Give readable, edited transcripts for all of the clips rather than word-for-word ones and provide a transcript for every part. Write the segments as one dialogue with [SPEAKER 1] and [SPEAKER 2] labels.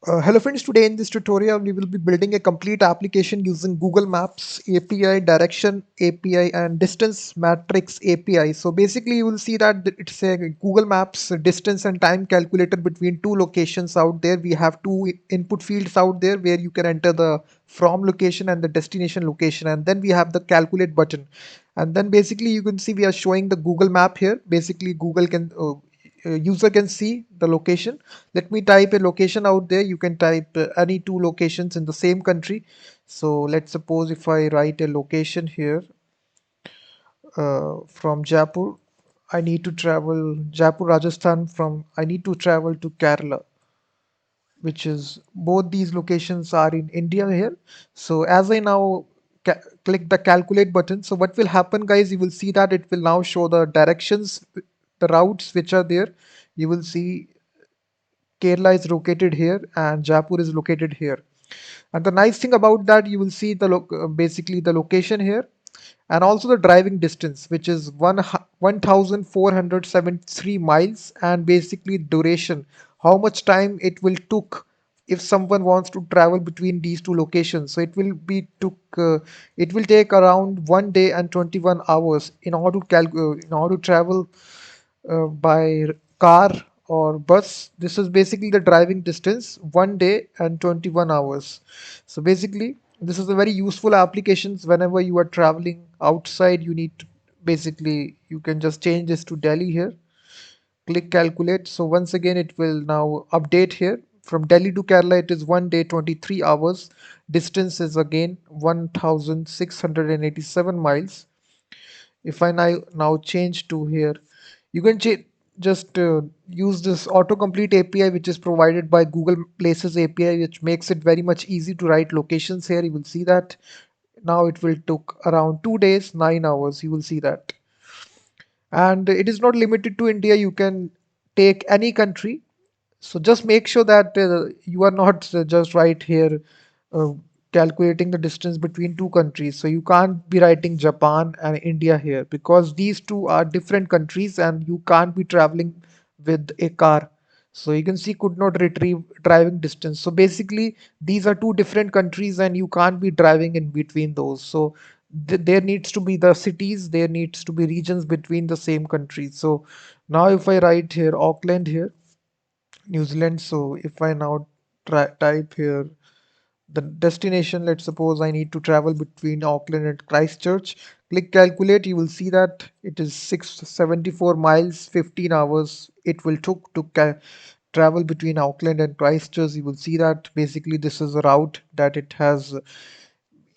[SPEAKER 1] Hello friends, today in this tutorial we will be building a complete application using Google Maps API, Direction API and Distance Matrix API. So basically you will see that it's a Google Maps distance and time calculator between two locations out there. We have two input fields out there where you can enter the from location and the destination location, and then we have the calculate button. And then basically you can see we are showing the Google map here. Basically Google can user can see the location. Let me type a location out there. You can type any two locations in the same country. So let's suppose if I write a location here from Jaipur, I need to travel Jaipur, Rajasthan. From I need to travel to Kerala, which is both these locations are in India here. So as I now click the calculate button, so what will happen guys, you will see that it will now show the directions, the routes which are there. You will see Kerala is located here and Jaipur is located here. And the nice thing about that, you will see the basically the location here and also the driving distance, which is 1473 miles, and basically duration, how much time it will took if someone wants to travel between these two locations. So it will take around 1 day and 21 hours in order to in order to travel by car or bus. This is basically the driving distance, 1 day and 21 hours. So basically this is a very useful applications whenever you are traveling outside. You need to basically, you can just change this to Delhi here, click calculate. So once again it will now update here. From Delhi to Kerala it is 1 day 23 hours. Distance is again 1687 miles. If I now change to here, you can just use this autocomplete API, which is provided by Google Places API, which makes it very much easy to write locations here. You will see that now it will took around 2 days 9 hours. You will see that. And it is not limited to India, you can take any country. So just make sure that you are not just right here uh, calculating the distance between two countries. So you can't be writing Japan and India here because these two are different countries and you can't be traveling with a car. So you can see could not retrieve driving distance. So basically these are two different countries and you can't be driving in between those. So there needs to be the cities, there needs to be regions between the same countries. So now if I write here Auckland here, New Zealand. So if I now type here the destination, let's suppose I need to travel between Auckland and Christchurch, click calculate, you will see that it is 674 miles, 15 hours it will took to travel between Auckland and Christchurch. You will see that basically this is a route that it has.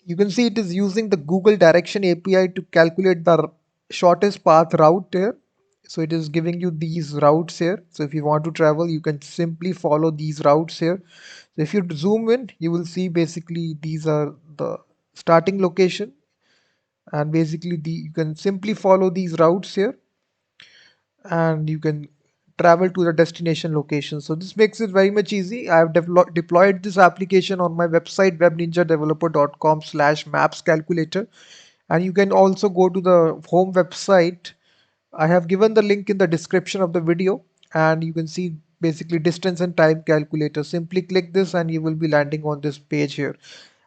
[SPEAKER 1] You can see it is using the Google Direction API to calculate the shortest path route here. So it is giving you these routes here. So if you want to travel, you can simply follow these routes here. So if you zoom in, you will see basically these are the starting location, and basically you can simply follow these routes here and you can travel to the destination location. So this makes it very much easy. I have deployed this application on my website webninjadeveloper.com/maps calculator, and you can also go to the home website. I have given the link in the description of the video, and you can see basically distance and time calculator. Simply click this and you will be landing on this page here.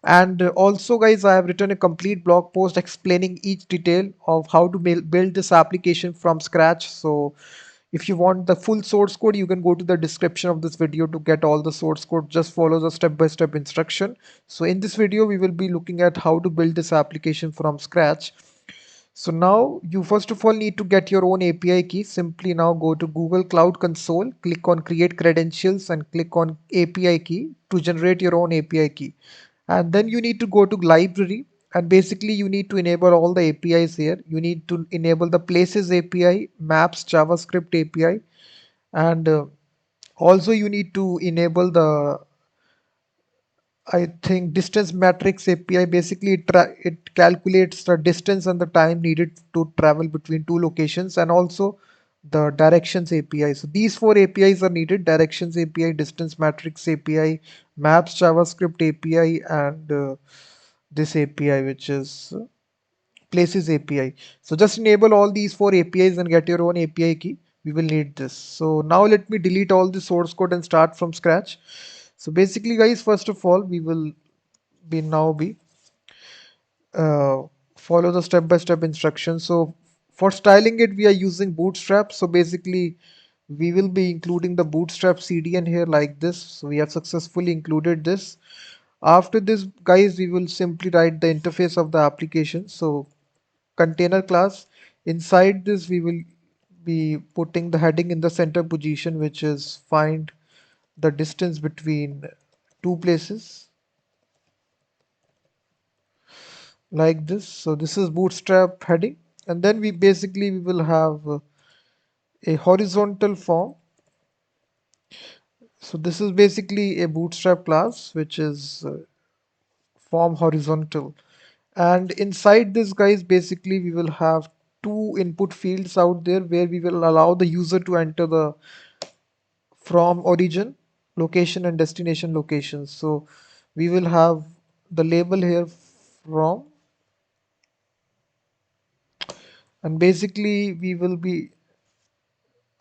[SPEAKER 1] And also guys, I have written a complete blog post explaining each detail of how to build this application from scratch. So if you want the full source code, you can go to the description of this video to get all the source code. Just follow the step-by-step instruction. So in this video, we will be looking at how to build this application from scratch. So now you first of all need to get your own API key. Simply now go to Google Cloud Console, click on create credentials and click on API key to generate your own API key. And then you need to go to library, and basically you need to enable all the APIs here. You need to enable the places API, maps, JavaScript API, and also you need to enable the, I think, distance matrix API. Basically it calculates the distance and the time needed to travel between two locations, and also the directions API. So these four APIs are needed: directions API, distance matrix API, maps JavaScript API, and this API, which is places API. So just enable all these four APIs and get your own API key. We will need this. So now let me delete all the source code and start from scratch. So basically guys, first of all we will be uh, follow the step-by-step instructions. So for styling it, we are using Bootstrap. So basically, we will be including the Bootstrap CDN here like this. So we have successfully included this. After this, guys, we will simply write the interface of the application. So container class. Inside this, we will be putting the heading in the center position, which is find the distance between two places like this. So this is Bootstrap heading, and then we will have a horizontal form. So this is basically a Bootstrap class which is form horizontal, and inside this guys basically we will have two input fields out there where we will allow the user to enter the from origin location and destination locations. So we will have the label here from, and basically we will be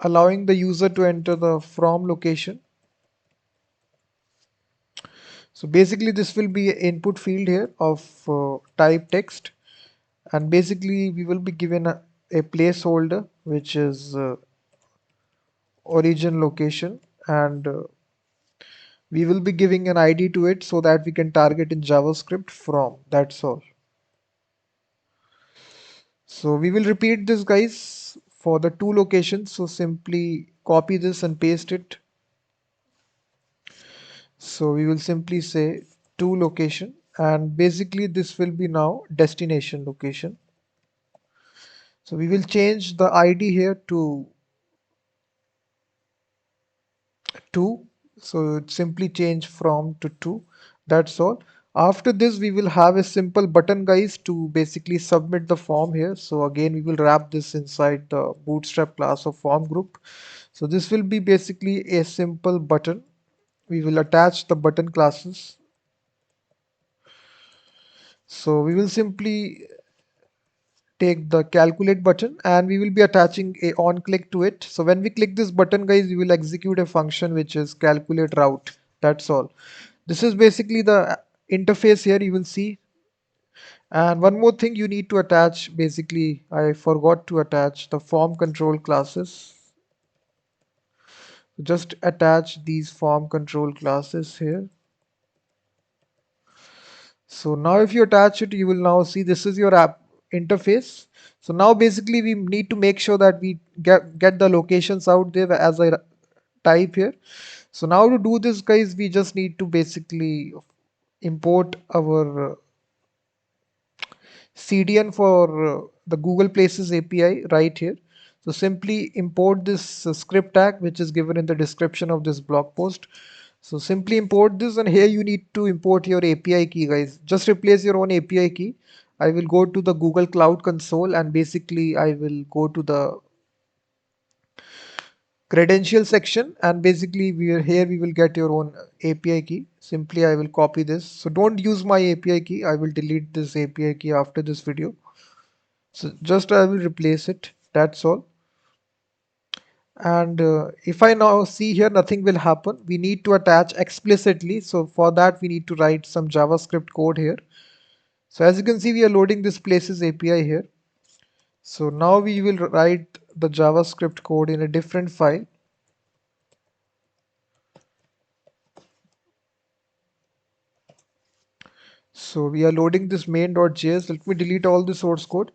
[SPEAKER 1] allowing the user to enter the from location. So basically this will be an input field here of type text, and basically we will be given a placeholder which is origin location, and we will be giving an ID to it so that we can target in JavaScript from. That's all. So we will repeat this guys for the two locations. So simply copy this and paste it. So we will simply say to location, and basically this will be now destination location. So we will change the ID here to 2. So it simply change from to 2. That's all. After this we will have a simple button guys to basically submit the form here. So again we will wrap this inside the Bootstrap class of form group. So this will be basically a simple button. We will attach the button classes. So we will simply take the calculate button, and we will be attaching a on click to it. So when we click this button guys, we will execute a function which is calculate route. That's all. This is basically the interface here you will see. And one more thing you need to attach, basically I forgot to attach the form control classes. Just attach these form control classes here. So now if you attach it, you will now see this is your app interface. So now basically we need to make sure that we get the locations out there as I type here. So now to do this guys, we just need to basically import our CDN for the Google Places API right here. So simply import this script tag which is given in the description of this blog post. So simply import this, and here you need to import your API key guys. Just replace your own API key. I will go to the Google Cloud Console, and basically I will go to the credential section, and basically we will get your own API key. Simply I will copy this. So don't use my API key. I will delete this API key after this video. So just I will replace it. That's all. And if I now see here, nothing will happen. We need to attach explicitly. So for that, we need to write some JavaScript code here. So as you can see, we are loading this places API here. So now we will write the JavaScript code in a different file. So we are loading this main.js. Let me delete all the source code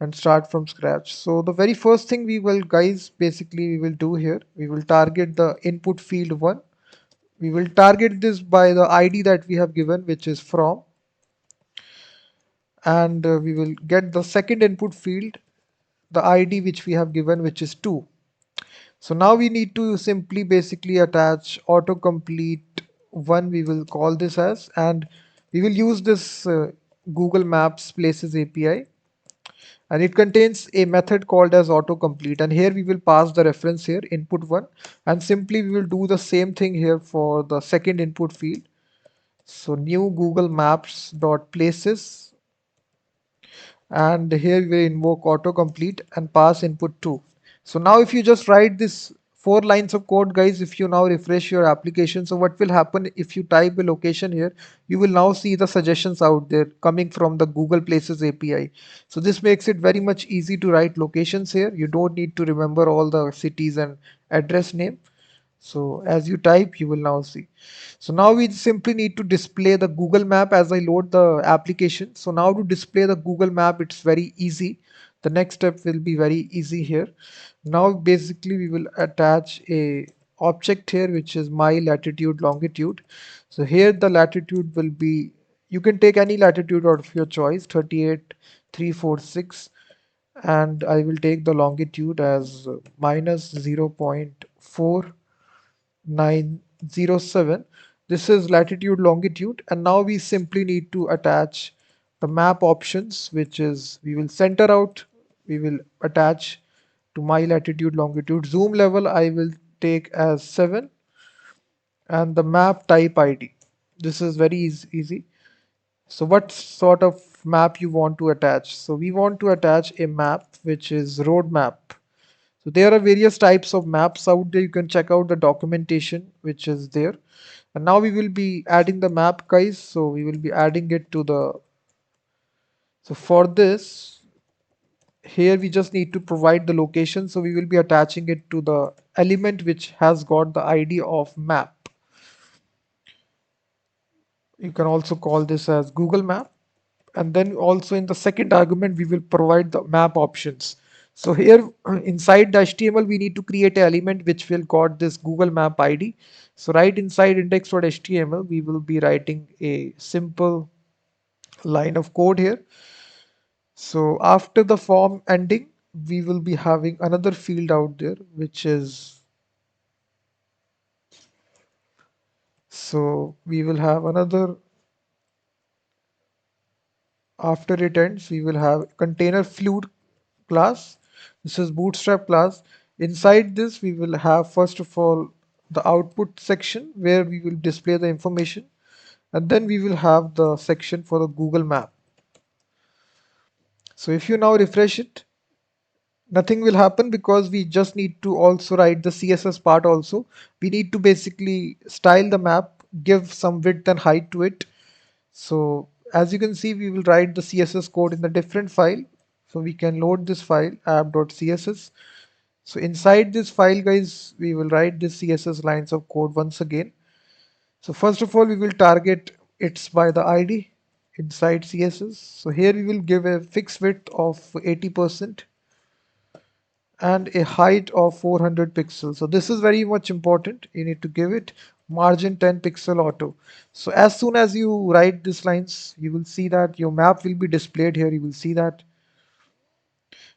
[SPEAKER 1] and start from scratch. So the very first thing we will guys basically we will do here, we will target the input field 1. We will target this by the ID that we have given, which is from, and we will get the second input field, the ID which we have given, which is 2. So now we need to simply basically attach autocomplete 1, we will call this as, and we will use this Google Maps Places API, and it contains a method called as autocomplete, and here we will pass the reference here input 1, and simply we will do the same thing here for the second input field. So new Google Maps dot places, and here we invoke autocomplete and pass input 2. So now if you just write this four lines of code, guys. If you now refresh your application, so what will happen if you type a location here, you will now see the suggestions out there coming from the Google Places API. So this makes it very much easy to write locations here. You don't need to remember all the cities and address name. So as you type, you will now see. So now we simply need to display the Google map as I load the application. So now to display the Google map, it's very easy. The next step will be very easy here. Now basically we will attach a object here, which is my latitude longitude. So here the latitude will be, you can take any latitude out of your choice, 38,346, and I will take the longitude as minus 0.4907. This is latitude longitude, and now we simply need to attach the map options, which is we will center out, we will attach to my latitude longitude. Zoom level I will take as 7, and the map type ID. This is very easy. So what sort of map you want to attach? So we want to attach a map which is road map. So there are various types of maps out there. You can check out the documentation which is there. And now we will be adding the map, guys. So we will be adding it to the, so for this, here we just need to provide the location. So we will be attaching it to the element which has got the ID of map. You can also call this as Google map. And then also in the second argument, we will provide the map options. So here inside the HTML, we need to create an element which will got this Google map ID. So right inside index.html, we will be writing a simple line of code here. So after the form ending, we will be having another field out there, which is, so we will have another, after it ends, we will have container fluid class. This is bootstrap class. Inside this, we will have first of all the output section where we will display the information, and then we will have the section for the Google map. So if you now refresh it, nothing will happen because we just need to also write the CSS part also. We need to basically style the map, give some width and height to it. So as you can see, we will write the CSS code in a different file. So we can load this file app.css. So inside this file, guys, we will write the CSS lines of code once again. So first of all, we will target it's by the ID inside CSS. So here we will give a fixed width of 80% and a height of 400 pixels. So this is very much important. You need to give it margin 10 pixel auto. So as soon as you write these lines, you will see that your map will be displayed here. You will see that.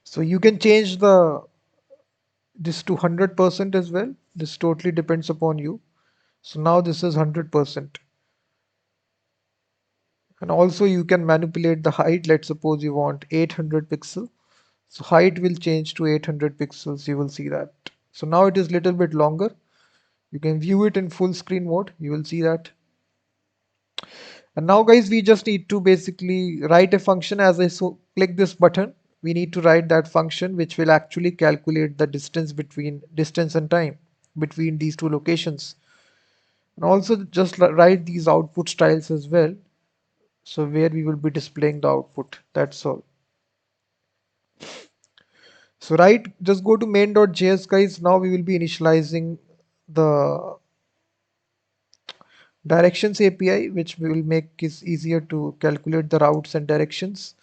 [SPEAKER 1] So you can change the this to 100% as well. This totally depends upon you. So now this is 100%. And also you can manipulate the height. Let's suppose you want 800 pixel. So height will change to 800 pixels. You will see that. So now it is little bit longer. You can view it in full screen mode. You will see that. And now guys, we just need to basically write a function. As I click this button, we need to write that function which will actually calculate the distance and time between these two locations. And also just write these output styles as well. So where we will be displaying the output. That's all. So right, just go to main.js, guys. Now we will be initializing the directions API, which will make it easier to calculate the routes and directions.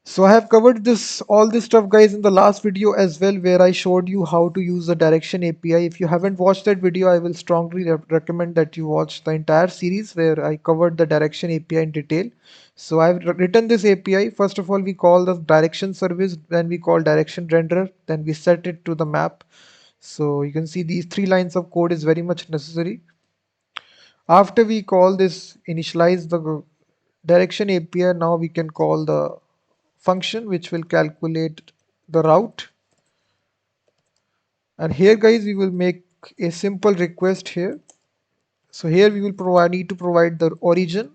[SPEAKER 1] So I have covered all this stuff, guys, in the last video as well, where I showed you how to use the direction API. If you haven't watched that video, I will strongly recommend that you watch the entire series where I covered the direction API in detail. So I've written this API. First of all, we call the direction service, then we call direction renderer, then we set it to the map. So you can see these three lines of code is very much necessary. After we call this initialize the direction API, now we can call the function which will calculate the route. And here, guys, we will make a simple request here. So here we will need to provide the origin.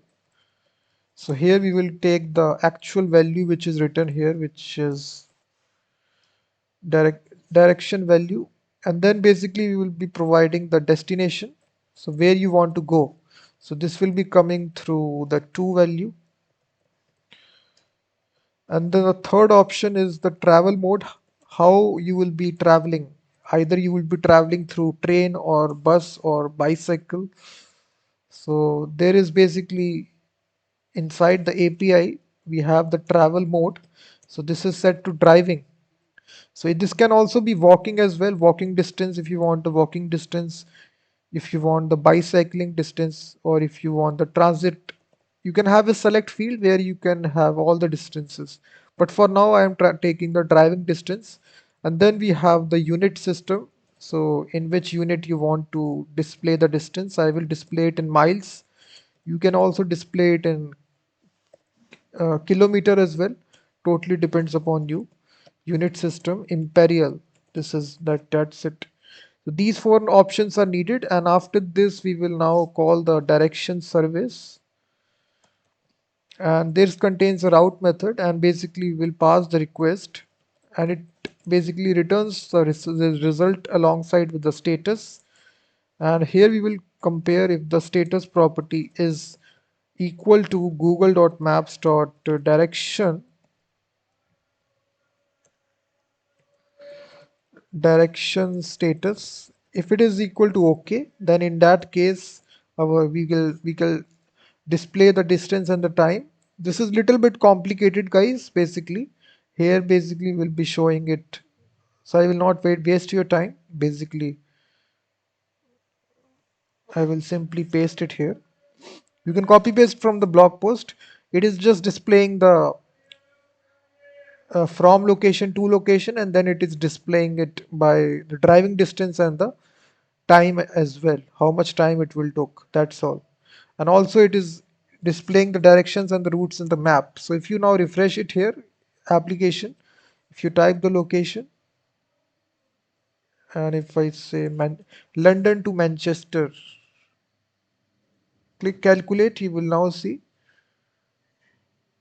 [SPEAKER 1] So here we will take the actual value which is written here, which is direction value. and then basically we will be providing the destination, so where you want to go. So this will be coming through the to value. And then the third option is the travel mode, how you will be traveling. Either you will be traveling through train or bus or bicycle. So there is basically inside the API, we have the travel mode. So this is set to driving. So this can also be walking as well, walking distance if you want the walking distance, if you want the bicycling distance, or if you want the transit. You can have a select field where you can have all the distances. But for now, I am taking the driving distance. And then we have the unit system. So in which unit you want to display the distance. I will display it in miles. You can also display it in kilometer as well. Totally depends upon you. Unit system imperial, that's it. So these four options are needed, and after this we will now call the direction service, and this contains a route method, and basically we'll pass the request, and it basically returns the result alongside with the status. And here we will compare if the status property is equal to google.maps.direction direction status. If it is equal to OK, then in that case we will display the distance and the time. This is little bit complicated, guys. Basically here basically we'll be showing it, so I will not waste your time. Basically I will simply paste it here. You can copy paste from the blog post. It is just displaying the from location to location, and then it is displaying it by the driving distance and the time as well, how much time it will took, that's all. And also it is displaying the directions and the routes in the map. So if you now refresh it here, application, if you type the location, and if I say London to Manchester, click calculate, you will now see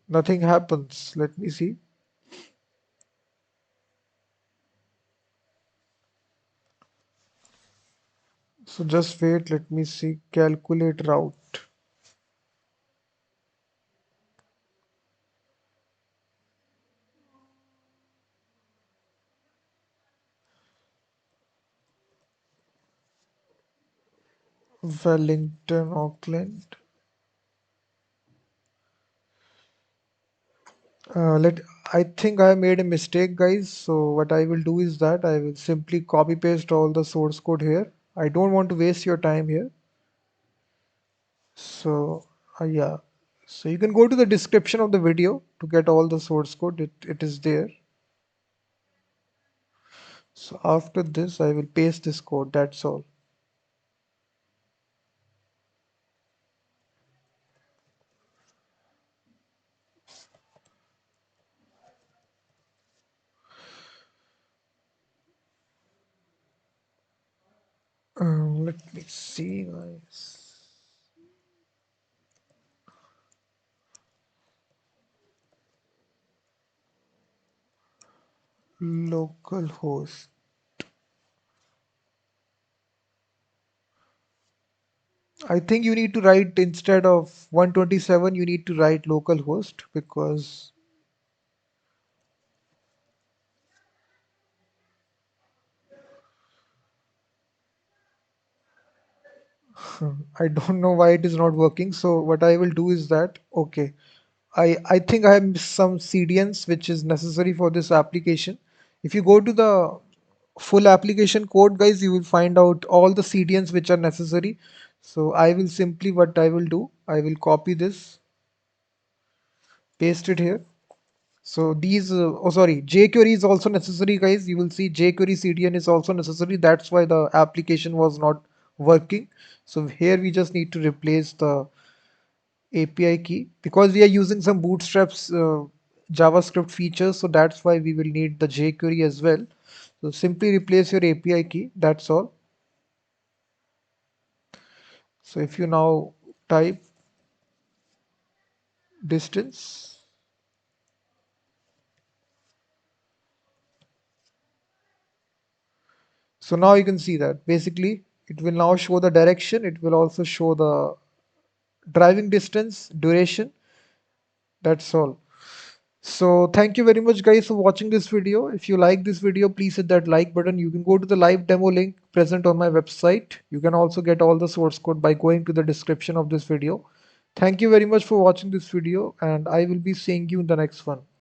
[SPEAKER 1] nothing happens. Let me see. So just wait, let me see, calculate route. Wellington, Auckland. Let I think I made a mistake, guys. So what I will do is that I will simply copy paste all the source code here. I don't want to waste your time here. So yeah. So you can go to the description of the video to get all the source code. It is there. So after this, I will paste this code. That's all. Let me see, guys. Localhost. I think you need to write instead of 127, you need to write localhost because I don't know why it is not working. So what I will do is that, okay, I think I have some CDNs which is necessary for this application. If you go to the full application code, guys, you will find out all the CDNs which are necessary. So I will simply, what I will do, I will copy this, paste it here. So these, oh sorry, jQuery is also necessary, guys. You will see jQuery CDN is also necessary. That's why the application was not working. So here we just need to replace the API key because we are using some bootstraps JavaScript features. So that's why we will need the jQuery as well. So simply replace your API key. That's all. So if you now type distance, So now you can see that basically it will now show the direction. It will also show the driving distance, duration. That's all. So thank you very much guys for watching this video. If you like this video, please hit that like button. You can go to the live demo link present on my website. You can also get all the source code by going to the description of this video. Thank you very much for watching this video, and I will be seeing you in the next one.